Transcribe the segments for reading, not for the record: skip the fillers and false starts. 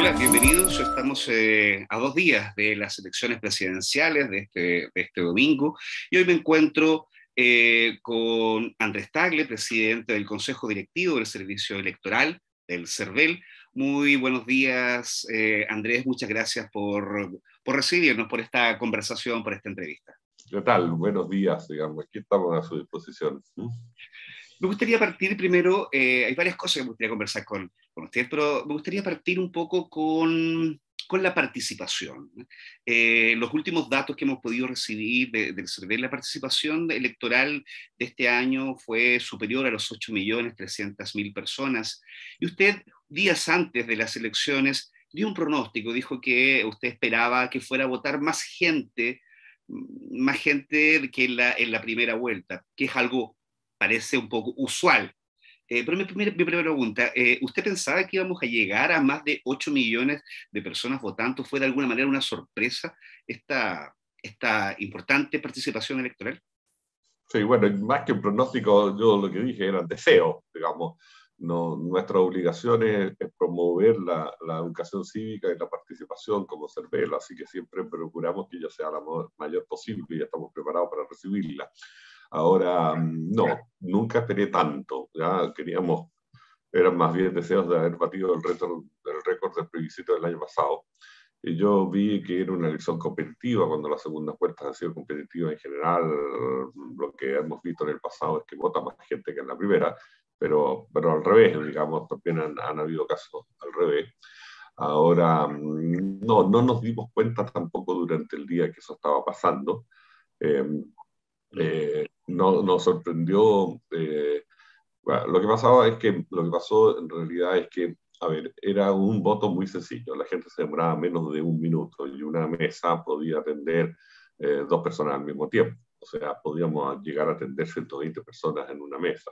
Hola, bienvenidos. Estamos a 2 días de las elecciones presidenciales de este domingo y hoy me encuentro con Andrés Tagle, presidente del Consejo Directivo del Servicio Electoral, del CERVEL. Muy buenos días, Andrés. Muchas gracias por recibirnos, por esta conversación, por esta entrevista. ¿Qué tal? Buenos días, digamos. Aquí estamos a su disposición. Me gustaría partir primero, hay varias cosas que me gustaría conversar con usted, pero me gustaría partir un poco con la participación. Los últimos datos que hemos podido recibir del CERVEL, la participación electoral de este año fue superior a los 8.300.000 personas. Y usted, días antes de las elecciones, dio un pronóstico, dijo que usted esperaba que fuera a votar más gente que en la primera vuelta, que es algo parece un poco usual. Pero mi primera pregunta, ¿usted pensaba que íbamos a llegar a más de 8 millones de personas votando? ¿Fue de alguna manera una sorpresa esta importante participación electoral? Sí, bueno, más que un pronóstico, yo lo que dije eran deseos, digamos. No, nuestra obligación es promover la educación cívica y la participación como CERVEL, así que siempre procuramos que ella sea la mayor posible y estamos preparados para recibirla. Ahora, no, nunca esperé tanto, ya queríamos, eran más bien deseos de haber batido el récord del plebiscito del año pasado. Y yo vi que era una elección competitiva, cuando las segundas vueltas han sido competitivas en general. Lo que hemos visto en el pasado es que vota más gente que en la primera, pero al revés, digamos, también han habido casos al revés. Ahora, no nos dimos cuenta tampoco durante el día que eso estaba pasando. Eh, no, nos sorprendió. Bueno, lo que pasó en realidad es que, a ver, era un voto muy sencillo. La gente se demoraba menos de un minuto y una mesa podía atender 2 personas al mismo tiempo. O sea, podíamos llegar a atender 120 personas en una mesa.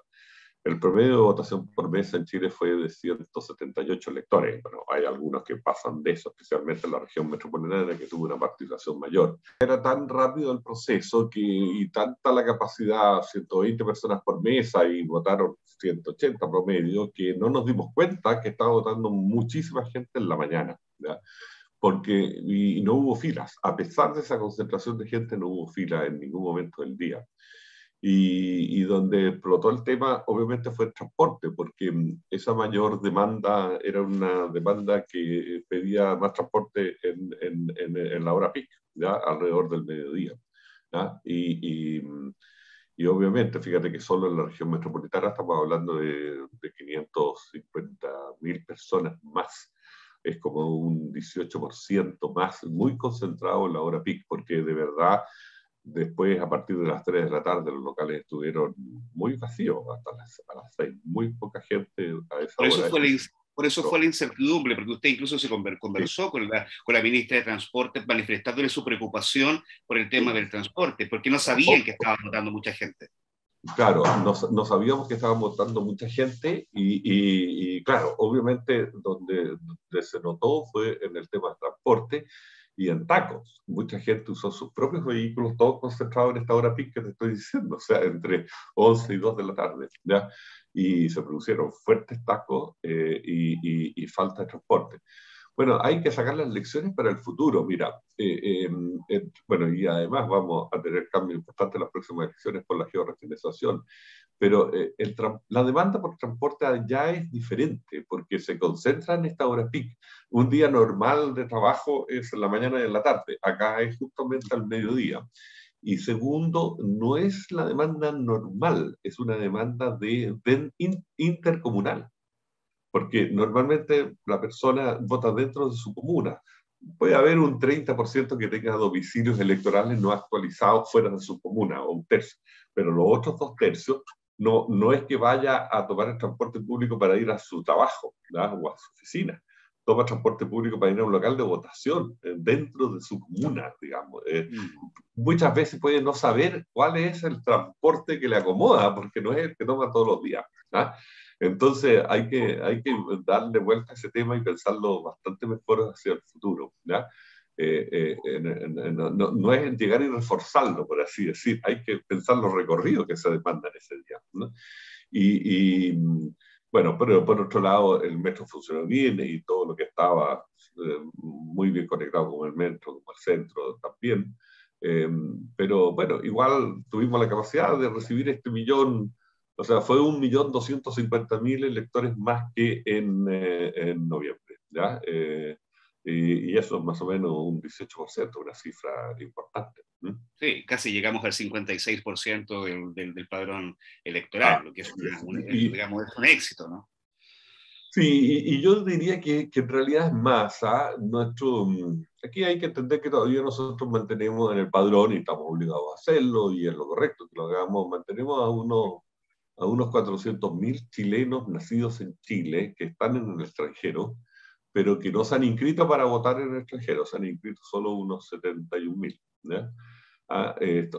El promedio de votación por mesa en Chile fue de 178 electores. Bueno, hay algunos que pasan de eso, especialmente en la región metropolitana, que tuvo una participación mayor. Era tan rápido el proceso y tanta la capacidad, 120 personas por mesa, y votaron 180 promedio, que no nos dimos cuenta que estaba votando muchísima gente en la mañana, ¿ya? Y no hubo filas. A pesar de esa concentración de gente, no hubo fila en ningún momento del día. Y donde explotó el tema, obviamente, fue el transporte, porque esa mayor demanda era una demanda que pedía más transporte en la hora peak, ¿ya? Alrededor del mediodía, ¿ya? Y obviamente, fíjate que solo en la región metropolitana estamos hablando de 550.000 personas más. Es como un 18% más, muy concentrado en la hora peak, porque de verdad después, a partir de las 3 de la tarde, los locales estuvieron muy vacíos hasta a las 6. Muy poca gente a esa Por eso hora. fue por eso fue la incertidumbre, porque usted incluso se Sí, conversó con la ministra de Transporte manifestándole su preocupación por el tema sí. del transporte, porque no sabían que estaba votando mucha gente. Claro, no sabíamos que estaban votando mucha gente y claro, obviamente donde se notó fue en el tema del transporte y en tacos. Mucha gente usó sus propios vehículos, todos concentrados en esta hora pic que te estoy diciendo, o sea, entre 11 y 2 de la tarde, ¿ya? Y se produjeron fuertes tacos y falta de transporte. Bueno, hay que sacar las lecciones para el futuro. Mira, bueno, y además vamos a tener cambios importantes en las próximas elecciones por la georreferenciación, pero la demanda por transporte ya es diferente porque se concentra en esta hora peak. Un día normal de trabajo es en la mañana y en la tarde, acá es justamente al mediodía. Y segundo, no es la demanda normal, es una demanda intercomunal, porque normalmente la persona vota dentro de su comuna. Puede haber un 30% que tenga domicilios electorales no actualizados fuera de su comuna, o un tercio, pero los otros 2 tercios no es que vaya a tomar el transporte público para ir a su trabajo, ¿verdad? O a su oficina. Toma transporte público para ir a un local de votación dentro de su comuna, digamos. Mm. Muchas veces puede no saber cuál es el transporte que le acomoda, porque no es el que toma todos los días, ¿verdad? Entonces hay que darle vuelta a ese tema y pensarlo bastante mejor hacia el futuro, ¿ya? No es llegar y reforzarlo, por así decir, hay que pensar los recorridos que se demandan ese día, ¿no? Y, y, Bueno, pero por otro lado, el metro funcionó bien y todo lo que estaba muy bien conectado con el metro, con el centro también. Eh, pero bueno, igual tuvimos la capacidad de recibir este millón, o sea, fue 1.250.000 electores más que en noviembre, ¿ya? Y eso es más o menos un 18%, una cifra importante. ¿Mm? Sí, casi llegamos al 56% del padrón electoral, Ah, lo que es, y, digamos, es un éxito, ¿no? sí, y yo diría que en realidad es más, ¿ah? Aquí hay que entender que todavía nosotros mantenemos en el padrón y estamos obligados a hacerlo y es lo correcto que lo hagamos, mantenemos a unos 400.000 chilenos nacidos en Chile que están en el extranjero, pero que no se han inscrito para votar en el extranjero, se han inscrito solo unos 71.000, ¿ya?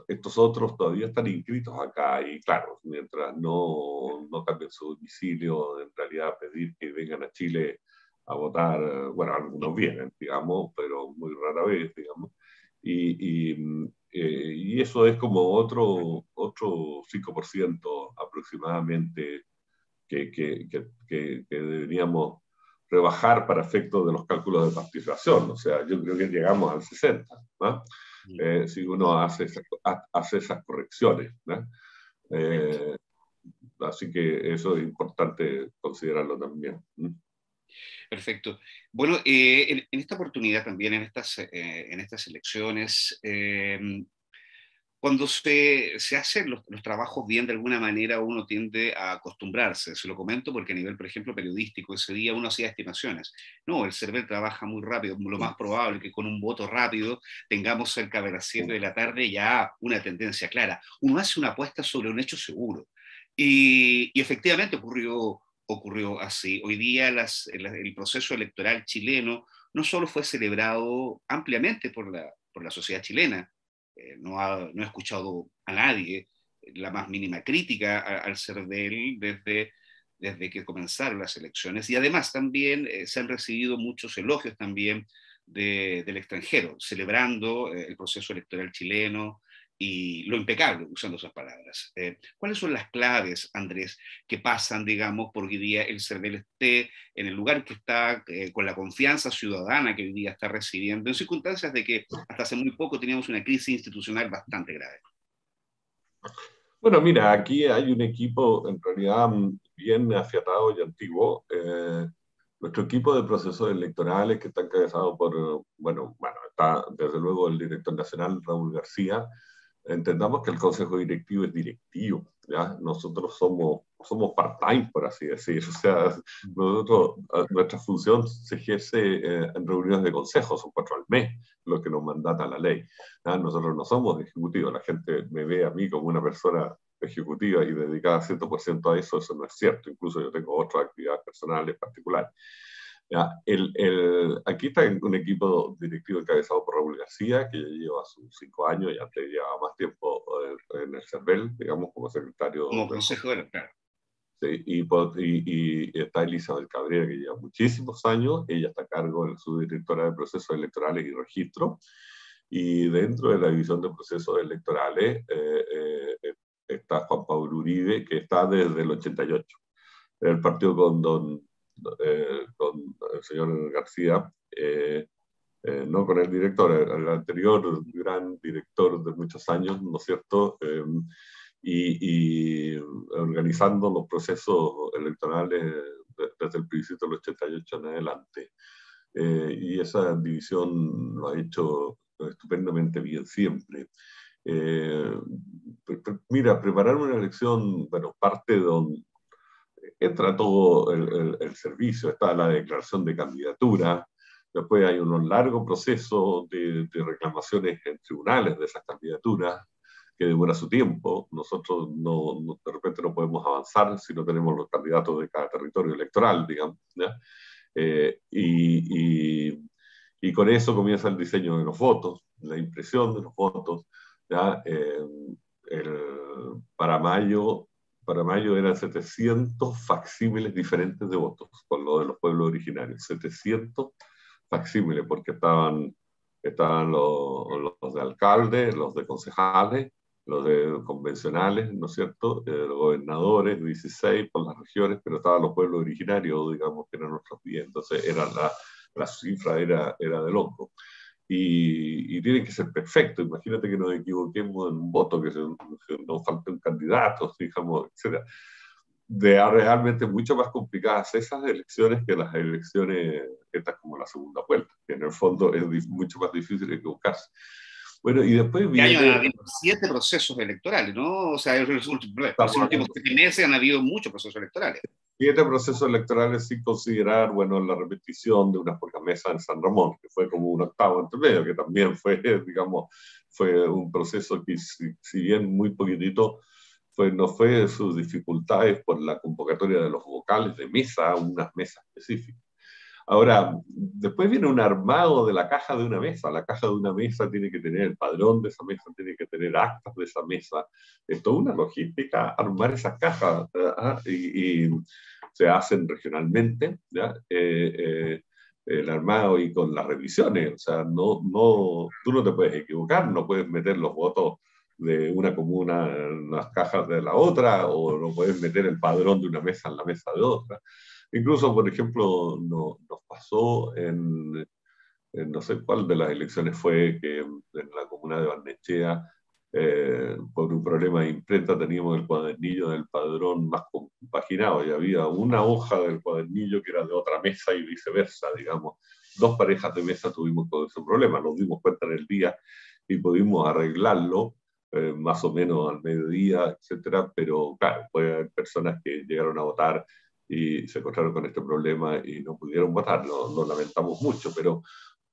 Estos otros todavía están inscritos acá y claro, mientras no cambien su domicilio, en realidad pedir que vengan a Chile a votar, bueno, algunos vienen, digamos, pero muy rara vez, digamos, y eso es como otro 5% aproximadamente que deberíamos rebajar para efectos de los cálculos de participación. O sea, yo creo que llegamos al 60, ¿no? Si uno hace esas correcciones, ¿no? Perfecto. Eh, Así que eso es importante considerarlo también. ¿No? Perfecto. Bueno, en esta oportunidad también, en estas elecciones, cuando se hacen los trabajos bien, de alguna manera uno tiende a acostumbrarse. Se lo comento porque a nivel, por ejemplo, periodístico, ese día uno hacía estimaciones. No, el CERVEL trabaja muy rápido. Lo más probable es que con un voto rápido tengamos cerca de las 7 de la tarde ya una tendencia clara. Uno hace una apuesta sobre un hecho seguro. Y efectivamente ocurrió así. Hoy día el proceso electoral chileno no solo fue celebrado ampliamente por la sociedad chilena, no he escuchado a nadie la más mínima crítica al CERVEL desde que comenzaron las elecciones, y además también se han recibido muchos elogios también del extranjero, celebrando el proceso electoral chileno y lo impecable, usando esas palabras. ¿Cuáles son las claves, Andrés, que pasan, digamos, por hoy día el CERVEL esté en el lugar que está, con la confianza ciudadana que hoy día está recibiendo, en circunstancias de que hasta hace muy poco teníamos una crisis institucional bastante grave? Bueno, mira, aquí hay un equipo en realidad bien afiatado y antiguo. Nuestro equipo de procesos electorales que está encabezado por, bueno, está desde luego el director nacional Raúl García. Entendamos que el consejo directivo es directivo, ¿ya? Nosotros somos part-time, por así decir. O sea, nuestra función se ejerce en reuniones de consejo, son 4 al mes, lo que nos mandata la ley. ¿Ya? Nosotros no somos ejecutivos, la gente me ve a mí como una persona ejecutiva y dedicada 100% a eso, eso no es cierto. Incluso yo tengo otras actividades personales particulares. Ya, aquí está un equipo directivo encabezado por Raúl García, que ya lleva sus 5 años y antes llevaba más tiempo en el CERVEL, digamos, como secretario Como del consejo Consejo. de claro. Sí, y está Elizabeth Cabrera, que lleva muchísimos años, ella está a cargo de su directora de procesos electorales y registro, y dentro de la división de procesos electorales está Juan Pablo Uribe, que está desde el 88. El partido con el señor García, no con el director, el anterior gran director de muchos años, ¿no es cierto? Y organizando los procesos electorales desde el plebiscito del 88 en adelante. Y esa división lo ha hecho estupendamente bien siempre. Eh, Mira, preparar una elección, bueno, parte de donde entra todo el servicio, está la declaración de candidatura, después hay un largo proceso de reclamaciones en tribunales de esas candidaturas que demora su tiempo. Nosotros de repente no podemos avanzar si no tenemos los candidatos de cada territorio electoral, digamos. ¿Ya? Y con eso comienza el diseño de los votos, la impresión de los votos. ¿Ya? Para mayo eran 700 facsímiles diferentes de votos, con lo de los pueblos originarios. 700 facsímiles, porque estaban los de alcalde, los de concejales, convencionales, ¿no es cierto? Los gobernadores, 16 por las regiones, pero estaban los pueblos originarios, digamos, que eran nuestros 10. Entonces la cifra era de loco. Y tiene que ser perfecto. Imagínate que nos equivoquemos en un voto, que nos falte un candidato, digamos, etc. Realmente mucho más complicadas esas elecciones que las elecciones estas como la segunda vuelta, que en el fondo es mucho más difícil equivocarse. Bueno, y después Este año han viene... habido 7 procesos electorales, ¿no? O sea, los Estamos últimos hablando 7 meses han habido muchos procesos electorales. 7 procesos electorales sin considerar, bueno, la repetición de unas pocas mesas en San Ramón, que fue como un octavo entre medio, que también fue, digamos, fue un proceso que, si bien muy poquitito, no fue sus dificultades por la convocatoria de los vocales de mesa a unas mesas específicas. Ahora, después viene un armado de la caja de una mesa. La caja de una mesa tiene que tener el padrón de esa mesa, tiene que tener actas de esa mesa. Es toda una logística armar esas cajas, y se hacen regionalmente, ¿ya? El armado y con las revisiones. O sea, tú no te puedes equivocar, no puedes meter los votos de una comuna en las cajas de la otra, o no puedes meter el padrón de una mesa en la mesa de otra. Incluso, por ejemplo, nos pasó en no sé cuál de las elecciones fue, que en la comuna de Barnechea, por un problema de imprenta, teníamos el cuadernillo del padrón más compaginado y había una hoja del cuadernillo que era de otra mesa y viceversa, digamos. 2 parejas de mesa tuvimos todo ese problema, nos dimos cuenta en el día y pudimos arreglarlo, más o menos al mediodía, etcétera, pero claro, puede haber personas que llegaron a votar y se encontraron con este problema y no pudieron votar. Lo lamentamos mucho, pero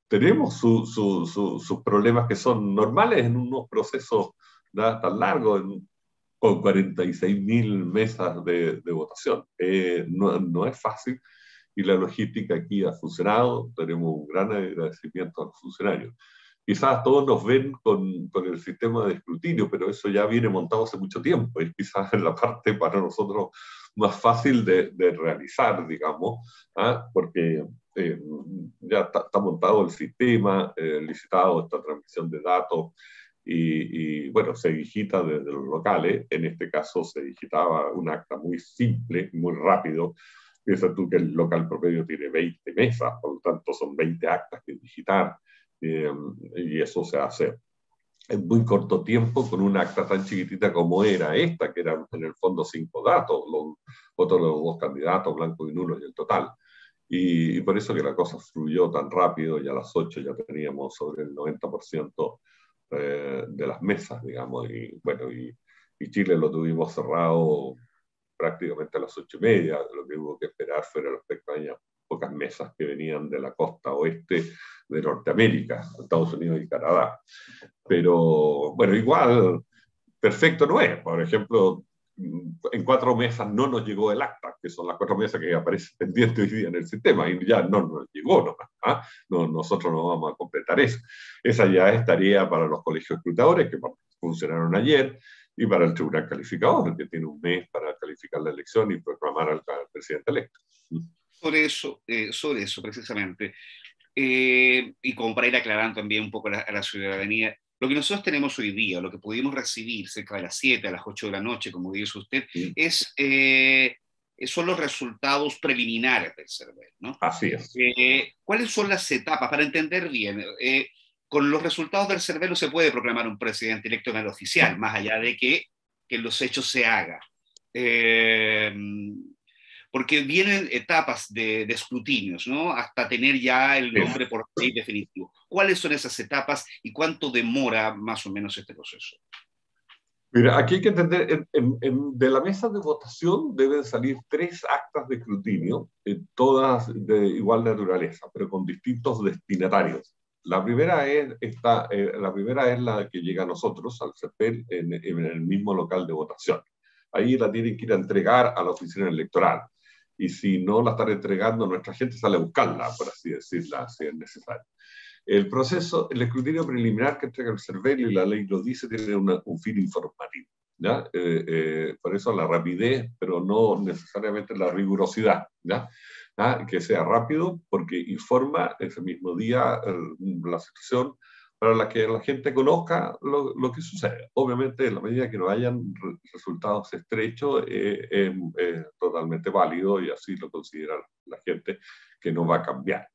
tenemos sus problemas que son normales en unos procesos, ¿no?, tan largos, con 46.000 mesas de votación. No es fácil y la logística aquí ha funcionado. Tenemos un gran agradecimiento a los funcionarios. Quizás todos nos ven con el sistema de escrutinio, pero eso ya viene montado hace mucho tiempo. Es quizás la parte para nosotros más fácil de realizar, digamos, porque ya está montado el sistema, licitado esta transmisión de datos, bueno, se digita desde los locales. En este caso se digitaba un acta muy simple, muy rápido. Piensa tú que el local promedio tiene 20 mesas, por lo tanto son 20 actas que digitar, y eso se hace en muy corto tiempo con una acta tan chiquitita como era esta, que eran en el fondo 5 datos, los votos de los 2 candidatos, blanco y nulo, y el total. Y por eso que la cosa fluyó tan rápido, y a las 8 ya teníamos sobre el 90% de las mesas, digamos, y bueno, y Chile lo tuvimos cerrado prácticamente a las 8:30. Lo que hubo que esperar fueron las pocas mesas que venían de la costa oeste de Norteamérica, Estados Unidos y Canadá. Pero bueno, igual, perfecto no es. Por ejemplo, en 4 mesas no nos llegó el acta, que son las 4 mesas que aparecen pendientes hoy día en el sistema, y ya no nos llegó nomás. No, nosotros no vamos a completar eso. Esa ya es tarea para los colegios escrutadores, que funcionaron ayer, y para el tribunal calificador, que tiene un mes para calificar la elección y proclamar al presidente electo. Sobre eso precisamente, y como para ir aclarando también un poco a la ciudadanía, lo que nosotros tenemos hoy día, lo que pudimos recibir cerca de las 7, a las 8 de la noche, como dice usted, Sí. son los resultados preliminares del CERVEL, ¿no? Así es. ¿Cuáles son las etapas? Para entender bien, con los resultados del CERVEL no se puede proclamar un presidente electo en el oficial, más allá de que en los hechos se haga. Porque vienen etapas de escrutinios, ¿no? Hasta tener ya el nombre por ley definitivo. ¿Cuáles son esas etapas y cuánto demora más o menos este proceso? Mira, aquí hay que entender, de la mesa de votación deben salir 3 actas de escrutinio, todas de igual naturaleza, pero con distintos destinatarios. La primera es la que llega a nosotros, al CERVEL, en el mismo local de votación. Ahí la tienen que ir a entregar a la oficina electoral. Y si no la están entregando, nuestra gente sale a buscarla, por así decirla, si es necesario. El proceso, el escrutinio preliminar que entrega el CERVEL, y la ley lo dice, tiene un fin informativo, ¿ya? Por eso la rapidez, pero no necesariamente la rigurosidad, ¿ya? Que sea rápido, porque informa ese mismo día la situación, para que la gente conozca lo que sucede. Obviamente, en la medida que no hayan resultados estrechos, es totalmente válido y así lo considera la gente, que no va a cambiar.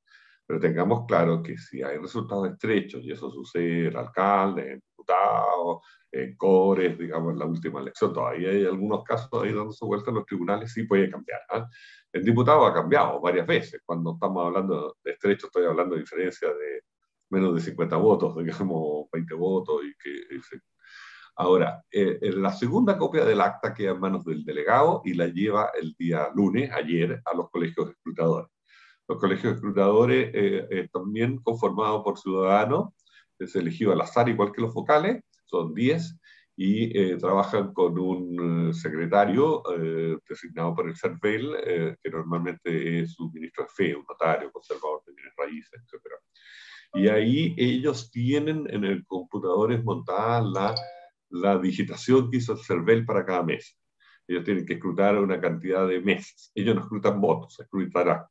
Pero tengamos claro que si hay resultados estrechos, y eso sucede en alcaldes, en diputados, en cores, digamos, en la última elección, todavía hay algunos casos ahí dándose vuelta en los tribunales, sí puede cambiar. ¿Eh? El diputado ha cambiado varias veces. Cuando estamos hablando de estrechos, estoy hablando de diferencia de menos de 50 votos, digamos 20 votos. Ahora, la segunda copia del acta queda en manos del delegado y la lleva el día lunes, ayer, a los colegios escrutadores. Los colegios escrutadores, también conformados por ciudadanos, es elegido al azar, igual que los vocales, son 10, y trabajan con un secretario designado por el CERVEL, que normalmente es un ministro de fe, un notario, conservador de bienes raíces, etc. Y ahí ellos tienen en el computador montada la digitación que hizo el CERVEL para cada mes. Ellos tienen que escrutar una cantidad de meses. Ellos no escrutan votos, escrutan actas.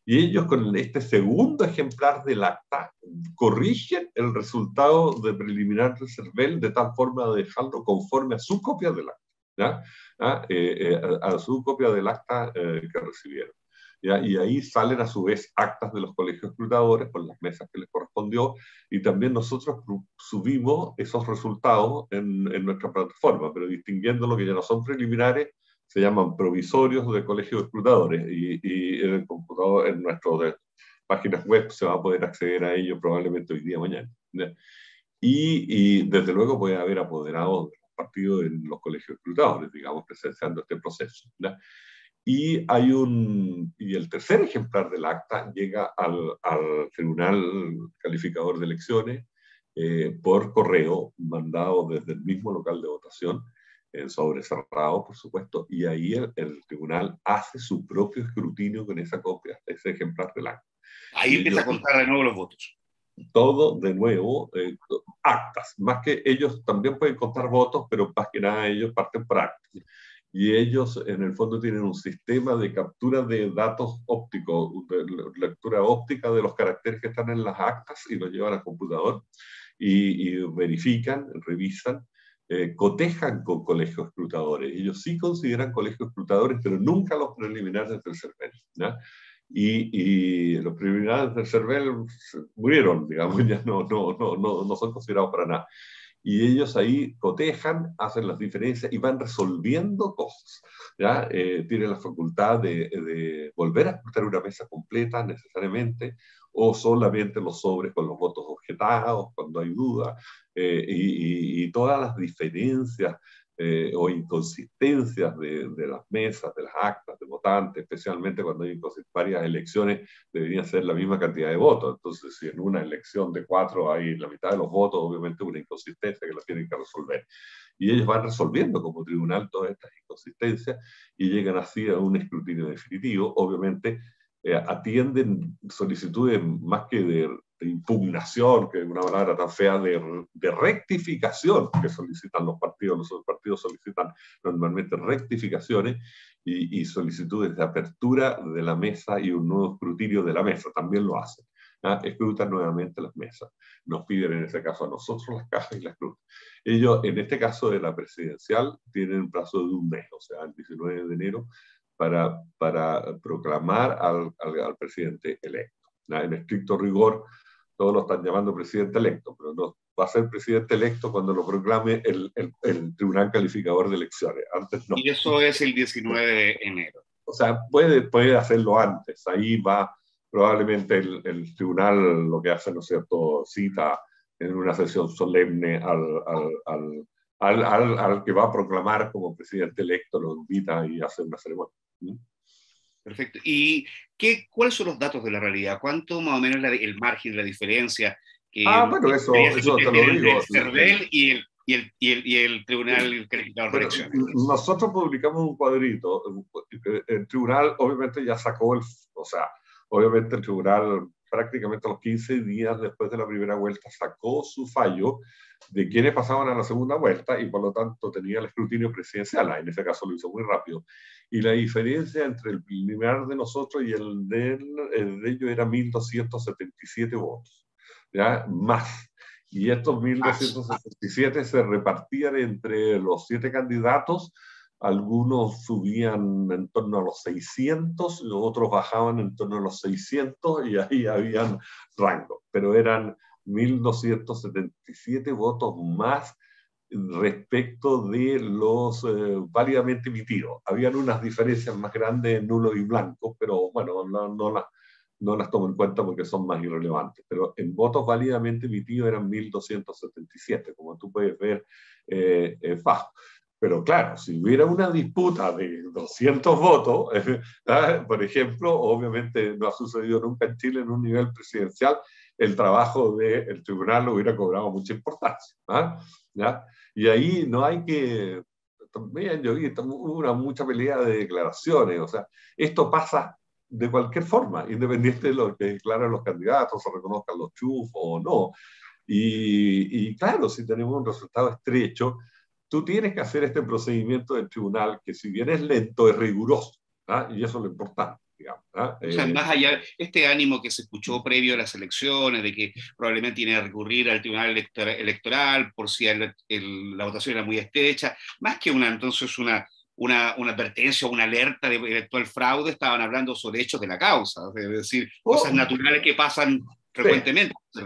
Y ellos con este segundo ejemplar del acta corrigen el resultado de preliminar del CERVEL de tal forma de dejarlo conforme a su copia del acta, ¿ya? A su copia del acta que recibieron. ¿Ya? Y ahí salen a su vez actas de los colegios escrutadores con las mesas que les correspondió, y también nosotros subimos esos resultados en nuestra plataforma, pero distinguiendo lo que ya no son preliminares, se llaman provisorios de colegios escrutadores, y en el computador, en nuestras páginas web, se va a poder acceder a ello probablemente hoy día, mañana. Y desde luego puede haber apoderados de los partidos en los colegios escrutadores, digamos, presenciando este proceso. ¿Ya? Y el tercer ejemplar del acta llega al Tribunal Calificador de Elecciones por correo, mandado desde el mismo local de votación, en sobre cerrado, por supuesto, y ahí el tribunal hace su propio escrutinio con esa copia, ese ejemplar del acta. Ahí Y empieza ellos, a contar de nuevo los votos. todo de nuevo, actas, más que ellos también pueden contar votos, pero más que nada ellos parten por actas. Y ellos en el fondo tienen un sistema de captura de datos ópticos, de lectura óptica de los caracteres que están en las actas, y los llevan al computador y verifican, revisan, cotejan con colegios escrutadores. Ellos sí consideran colegios escrutadores, pero nunca los preliminares del CERVEL, ¿ya? Y los preliminares del CERVEL murieron, digamos, ya no son considerados para nada. Y ellos ahí cotejan, hacen las diferencias y van resolviendo cosas. ¿Ya? Tienen la facultad de volver a escuchar una mesa completa necesariamente, o solamente los sobres con los votos objetados cuando hay duda, y todas las diferencias o inconsistencias de las mesas, de las actas de votantes, especialmente cuando hay varias elecciones, deberían ser la misma cantidad de votos. Entonces, si en una elección de 4 hay la mitad de los votos, obviamente una inconsistencia que la tienen que resolver. Y ellos van resolviendo como tribunal todas estas inconsistencias y llegan así a un escrutinio definitivo. Obviamente, atienden solicitudes más que de impugnación, que es una palabra tan fea, de rectificación que solicitan los partidos. Los partidos solicitan normalmente rectificaciones y solicitudes de apertura de la mesa y un nuevo escrutinio de la mesa, también lo hacen. Escrutan nuevamente las mesas. Nos piden en este caso a nosotros las cajas y las escrutan. Ellos, en este caso de la presidencial, tienen un plazo de un mes, o sea, el 19 de enero, para proclamar al presidente electo. En estricto rigor, todos lo están llamando presidente electo, pero no va a ser presidente electo cuando lo proclame el Tribunal Calificador de Elecciones. Antes no. Y eso es el 19 de enero. O sea, puede hacerlo antes. Ahí va probablemente el tribunal, lo que hace, ¿no es cierto?, cita en una sesión solemne al que va a proclamar como presidente electo, lo invita y hace una ceremonia. ¿Mm? Perfecto. ¿Y cuáles son los datos de la realidad? ¿Cuánto más o menos el margen, la diferencia que Bueno, eso te lo tienen entre el digo. CERVEL y el Tribunal Calificador de Bueno, Elecciones? nosotros publicamos un cuadrito. El tribunal obviamente ya sacó o sea, obviamente el tribunal prácticamente a los 15 días después de la primera vuelta sacó su fallo de quienes pasaban a la segunda vuelta, y por lo tanto tenía el escrutinio presidencial. En ese caso lo hizo muy rápido. Y la diferencia entre el preliminar de nosotros y el de ellos era 1.277 votos, ¿ya? Más. y estos 1.277 se repartían entre los 7 candidatos. Algunos subían en torno a los 600, los otros bajaban en torno a los 600, y ahí habían rangos, pero eran 1.277 votos más respecto de los válidamente emitidos. Habían unas diferencias más grandes en nulo y blanco, pero bueno, no las tomo en cuenta porque son más irrelevantes. Pero en votos válidamente emitidos eran 1.277, como tú puedes ver, bajo. Pero claro, si hubiera una disputa de 200 votos, por ejemplo, obviamente no ha sucedido nunca en Chile en un nivel presidencial, el trabajo del tribunal hubiera cobrado mucha importancia. ¿Ya? Y ahí no hay que... También yo vi mucha pelea de declaraciones. O sea, esto pasa de cualquier forma, independiente de lo que declaran los candidatos, o reconozcan los chufos o no. Y claro, si tenemos un resultado estrecho, tú tienes que hacer este procedimiento del tribunal, que si bien es lento, es riguroso. Y eso es lo importante. Digamos, o sea, más allá, este ánimo que se escuchó previo a las elecciones, de que probablemente tiene que recurrir al tribunal electoral por si la votación era muy estrecha, más que entonces una advertencia o una alerta de eventual fraude, estaban hablando sobre hechos de la causa, es decir, cosas naturales que pasan frecuentemente. Sí.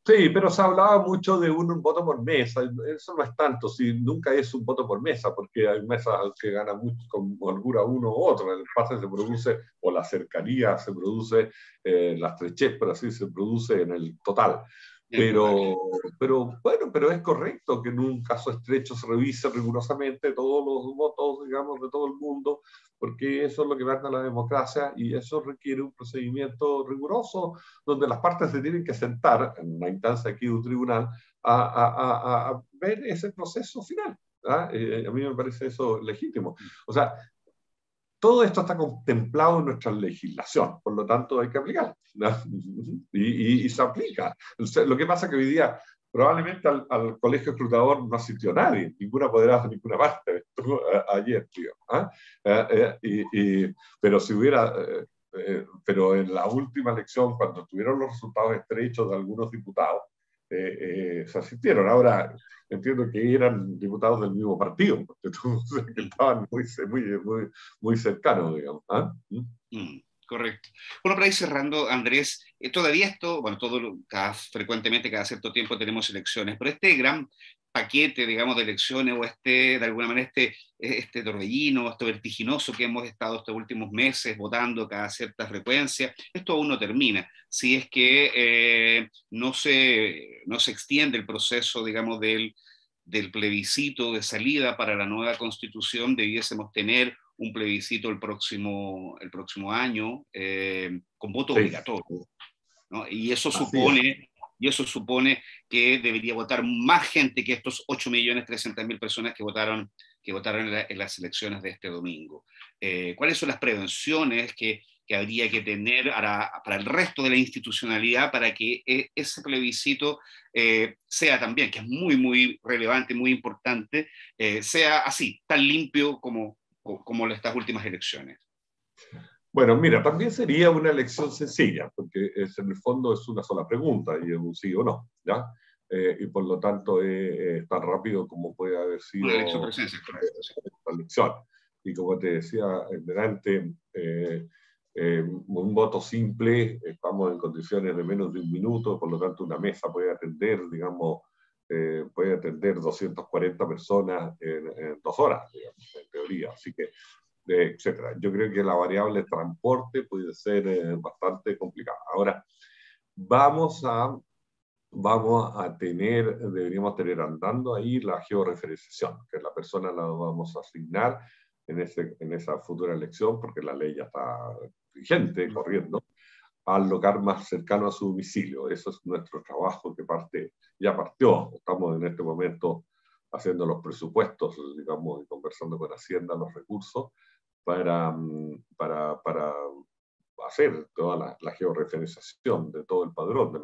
Sí, pero se hablaba mucho de un voto por mesa. Eso no es tanto, si nunca es un voto por mesa, porque hay mesas que ganan mucho con holgura uno u otro. El empate se produce, o la cercanía se produce, la estrechez, por así se produce en el total. Pero bueno, pero es correcto que en un caso estrecho se revise rigurosamente todos los votos, digamos, de todo el mundo, porque eso es lo que manda la democracia, y eso requiere un procedimiento riguroso donde las partes se tienen que sentar en una instancia aquí de un tribunal a ver ese proceso final. A mí me parece eso legítimo. O sea, todo esto está contemplado en nuestra legislación, por lo tanto hay que aplicar, ¿no? Y se aplica. Lo que pasa es que hoy día probablemente al colegio escrutador no asistió nadie, ninguna apoderada de ninguna parte, ayer, tío. Pero si hubiera... pero en la última elección, cuando tuvieron los resultados estrechos de algunos diputados, se asistieron. Ahora, entiendo que eran diputados del mismo partido, porque que estaban muy cercanos, digamos. Correcto. Bueno, para ir cerrando, Andrés, todavía esto, bueno, frecuentemente, cada cierto tiempo tenemos elecciones, pero este gran paquete, digamos, de elecciones, o de alguna manera, este torbellino, esto vertiginoso que hemos estado estos últimos meses votando cada cierta frecuencia, esto aún no termina. Si es que no se extiende el proceso, digamos, del plebiscito de salida para la nueva constitución, debiésemos tener un plebiscito el próximo año con voto obligatorio, ¿no? Y eso supone que debería votar más gente que estos 8.300.000 personas que votaron en las elecciones de este domingo. ¿Cuáles son las prevenciones que habría que tener para el resto de la institucionalidad para que ese plebiscito sea también, que es muy, muy relevante, muy importante, sea así, tan limpio como estas últimas elecciones? Bueno, mira, también sería una elección sencilla, porque en el fondo es una sola pregunta, y es un sí o no, ¿ya? Y por lo tanto es tan rápido como puede haber sido una elección presidencial, esta elección. Y como te decía delante, un voto simple, estamos en condiciones de menos de un minuto, por lo tanto una mesa puede atender, digamos, puede atender 240 personas en 2 horas, digamos, en teoría. Así que etcétera. Yo creo que la variable transporte puede ser bastante complicada. Ahora, deberíamos tener andando ahí la georreferenciación, que la persona la vamos a asignar en esa futura elección, porque la ley ya está vigente, corriendo, al lugar más cercano a su domicilio. Eso es nuestro trabajo que ya partió. Estamos en este momento haciendo los presupuestos, digamos, y conversando con Hacienda los recursos, para hacer toda la georreferenciación de todo el padrón de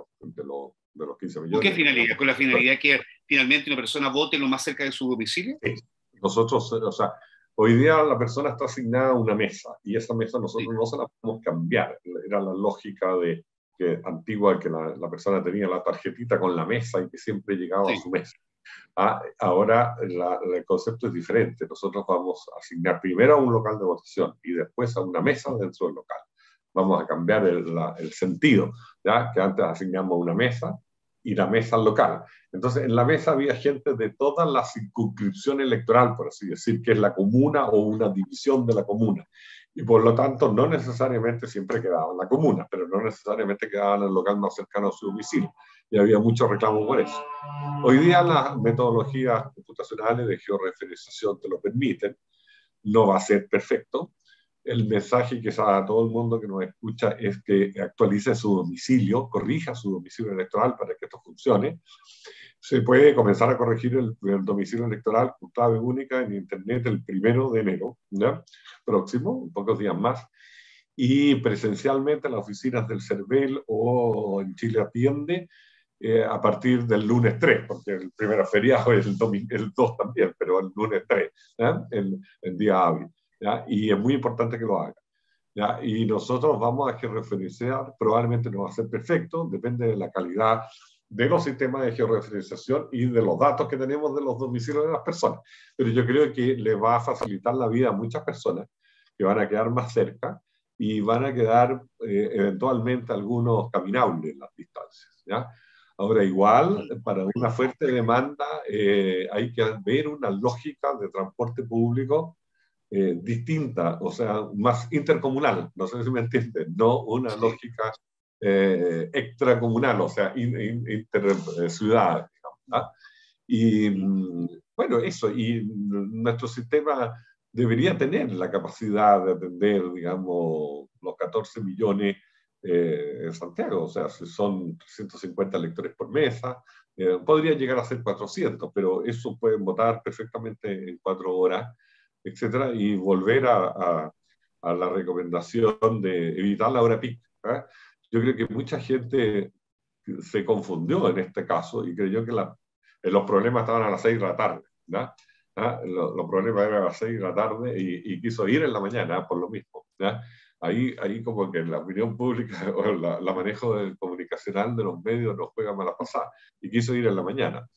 los 15 millones. ¿Con qué finalidad? ¿Con la finalidad que finalmente una persona vote lo más cerca de su domicilio? Sí. Nosotros, o sea, hoy día la persona está asignada a una mesa, y esa mesa nosotros no se la podemos cambiar. Era la lógica de antigua, que la persona tenía la tarjetita con la mesa y que siempre llegaba a Sí. su mesa. Ahora el concepto es diferente. Nosotros vamos a asignar primero a un local de votación y después a una mesa dentro del local. Vamos a cambiar el sentido, ¿ya? Que antes asignamos una mesa y la mesa al local. Entonces, en la mesa había gente de toda la circunscripción electoral, por así decir, que es la comuna o una división de la comuna. Y por lo tanto, no necesariamente siempre quedaban en la comuna, pero no necesariamente quedaban en el local más cercano a su domicilio. Y había mucho reclamo por eso. Hoy día las metodologías computacionales de georreferenciación te lo permiten. No va a ser perfecto. El mensaje que se da a todo el mundo que nos escucha es que actualice su domicilio, corrija su domicilio electoral para que esto funcione. Se puede comenzar a corregir el domicilio electoral con clave única en Internet el 1 de enero, ¿ya? Próximo, pocos días más. Y presencialmente en las oficinas del CERVEL o en Chile Atiende a partir del lunes 3, porque el primer feriado es el 2 también, pero el lunes 3, ¿ya? El día hábil. ¿Ya? Y es muy importante que lo haga. ¿Ya? Y nosotros vamos a georreferenciar, probablemente no va a ser perfecto, depende de la calidad de los sistemas de georreferenciación y de los datos que tenemos de los domicilios de las personas. Pero yo creo que le va a facilitar la vida a muchas personas que van a quedar más cerca y van a quedar eventualmente algunos caminables en las distancias. ¿Ya? Ahora, igual, para una fuerte demanda hay que ver una lógica de transporte público distinta, o sea, más intercomunal, no sé si me entienden, no una lógica extracomunal, o sea, interciudad, digamos, ¿no? Y bueno, eso, y nuestro sistema debería tener la capacidad de atender, digamos, los 14 millones en Santiago, o sea, si son 350 lectores por mesa, podría llegar a ser 400, pero eso pueden votar perfectamente en 4 horas, etcétera, y volver a la recomendación de evitar la hora pico. ¿Eh? Yo creo que mucha gente se confundió en este caso y creyó que los problemas estaban a las 6 de la tarde. ¿No? Los problemas eran a las 6 de la tarde y quiso ir en la mañana por lo mismo. ¿No? Ahí como que la opinión pública o la manejo comunicacional de los medios nos juega mala pasada y quiso ir en la mañana.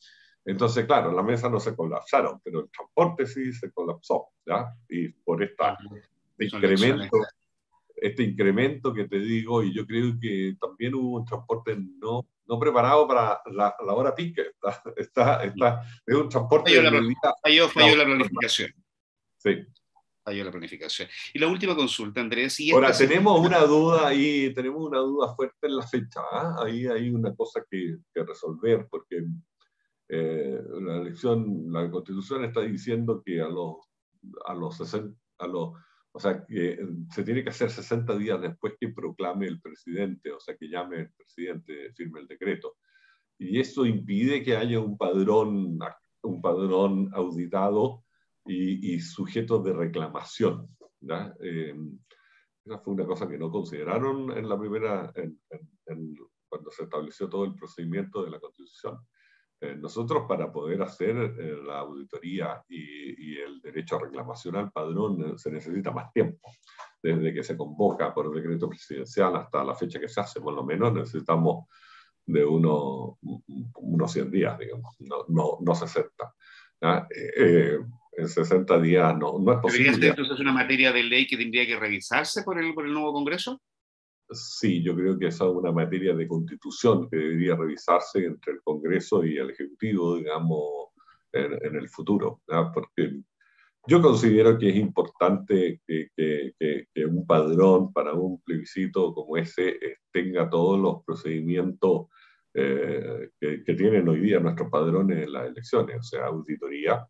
Entonces, claro, las mesas no se colapsaron, pero el transporte sí se colapsó, ¿ya? Y por Son lecciones. este incremento que te digo, y yo creo que también hubo un transporte no preparado para la hora pico. Es un transporte Falló de la, medida. falló la planificación. Sí. Falló la planificación. Y la última consulta, Andrés, y Ahora, esta se... tenemos una duda ahí, tenemos una duda fuerte en la fecha. ¿Ah? Ahí hay una cosa que resolver, porque la Constitución está diciendo que a los 60, o sea, que se tiene que hacer 60 días después que proclame el presidente, o sea, que llame el presidente, firme el decreto. Y eso impide que haya un padrón auditado y sujeto de reclamación. ¿Ya? Esa fue una cosa que no consideraron en la primera, cuando se estableció todo el procedimiento de la Constitución. Nosotros, para poder hacer la auditoría y el derecho a reclamación al padrón, se necesita más tiempo. Desde que se convoca por decreto presidencial hasta la fecha que se hace, por lo menos necesitamos de unos 100 días, digamos, no 60. En 60 días no es ¿Debería ser posible. entonces una materia de ley que tendría que revisarse por el nuevo Congreso? Sí, yo creo que esa es una materia de constitución que debería revisarse entre el Congreso y el Ejecutivo, digamos, en el futuro, ¿verdad? Porque yo considero que es importante que un padrón para un plebiscito como ese tenga todos los procedimientos que tienen hoy día nuestros padrones en las elecciones, o sea, auditoría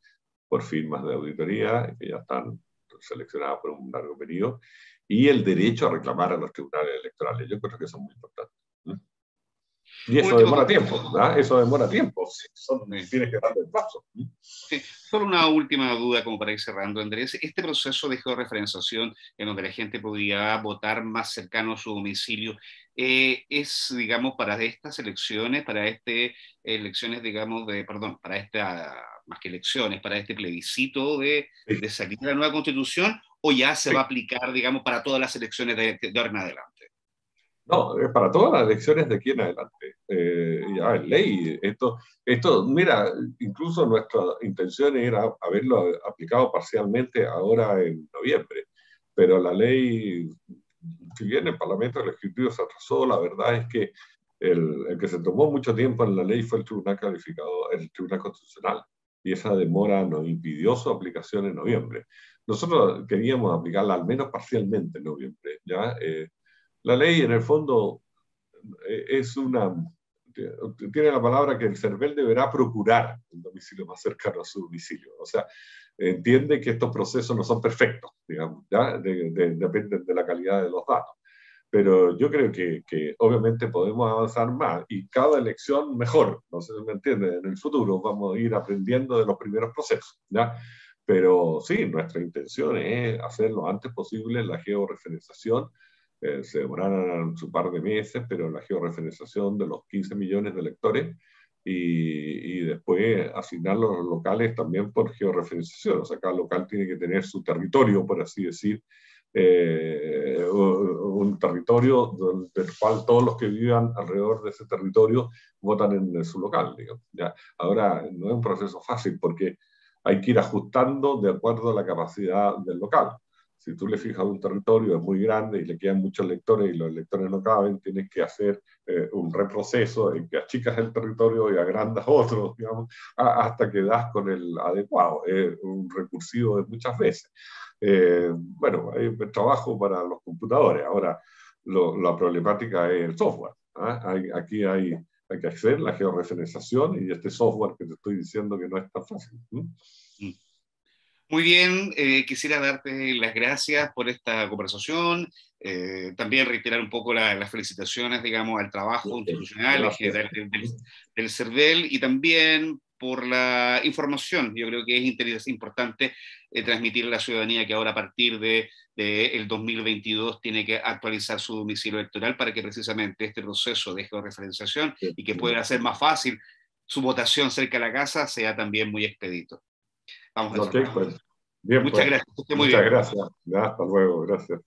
por firmas de auditoría que ya están seleccionadas por un largo periodo, y el derecho a reclamar a los tribunales electorales. Yo creo que eso es muy importante. ¿No? Y Un eso último demora comentario. tiempo, ¿verdad? Eso demora tiempo. Sí. Tienes que darle el paso. Sí. Solo una última duda como para ir cerrando, Andrés. Este proceso de georreferenciación en donde la gente podía votar más cercano a su domicilio, es, digamos, para estas elecciones, elecciones, digamos, perdón, para esta, más que elecciones, para este plebiscito Sí, de salir de la nueva constitución, o ya se va a sí. aplicar, digamos, para todas las elecciones de ahora en adelante? No, es para todas las elecciones de aquí en adelante. Ya es ley. Mira, incluso nuestra intención era haberlo aplicado parcialmente ahora en noviembre, pero la ley, si bien el Parlamento Legislativo se atrasó, la verdad es que el que se tomó mucho tiempo en la ley fue el Tribunal Calificador, el Tribunal Constitucional, y esa demora nos impidió su aplicación en noviembre. Nosotros queríamos aplicarla al menos parcialmente en noviembre, ¿ya? La ley, en el fondo, es tiene la palabra que el CERVEL deberá procurar el domicilio más cercano a su domicilio. O sea, entiende que estos procesos no son perfectos, digamos, ¿ya? Dependen de la calidad de los datos. Pero yo creo que obviamente podemos avanzar más y cada elección mejor, no sé si me entiende, en el futuro vamos a ir aprendiendo de los primeros procesos, ¿ya? Pero sí, nuestra intención es hacer lo antes posible la georreferenciación. Se demorarán su par de meses, pero la georreferenciación de los 15 millones de electores y después asignar los locales también por georreferenciación. O sea, cada local tiene que tener su territorio, por así decir, un territorio del cual todos los que vivan alrededor de ese territorio votan en su local, digamos, ¿ya? Ahora, no es un proceso fácil porque hay que ir ajustando de acuerdo a la capacidad del local. Si tú le fijas un territorio es muy grande y le quedan muchos electores y los electores no caben, tienes que hacer un reproceso en que achicas el territorio y agrandas otro, digamos, hasta que das con el adecuado. Es un recursivo de muchas veces. Bueno, hay trabajo para los computadores. Ahora, la problemática es el software. Aquí hay que hacer la georreferenciación y este software que te estoy diciendo que no es tan fácil. Muy bien, quisiera darte las gracias por esta conversación, también reiterar un poco las felicitaciones, digamos, al trabajo institucional en Gracias. general del CERVEL y también por la información. Yo creo que es importante transmitir a la ciudadanía que ahora a partir de el 2022 tiene que actualizar su domicilio electoral para que precisamente este proceso de georreferenciación y que pueda hacer más fácil su votación cerca de la casa sea también muy expedito. Vamos a Ok, tratar. pues. Bien, Muchas pues. gracias, que esté muy Muchas bien. gracias. Ya, hasta luego. Gracias.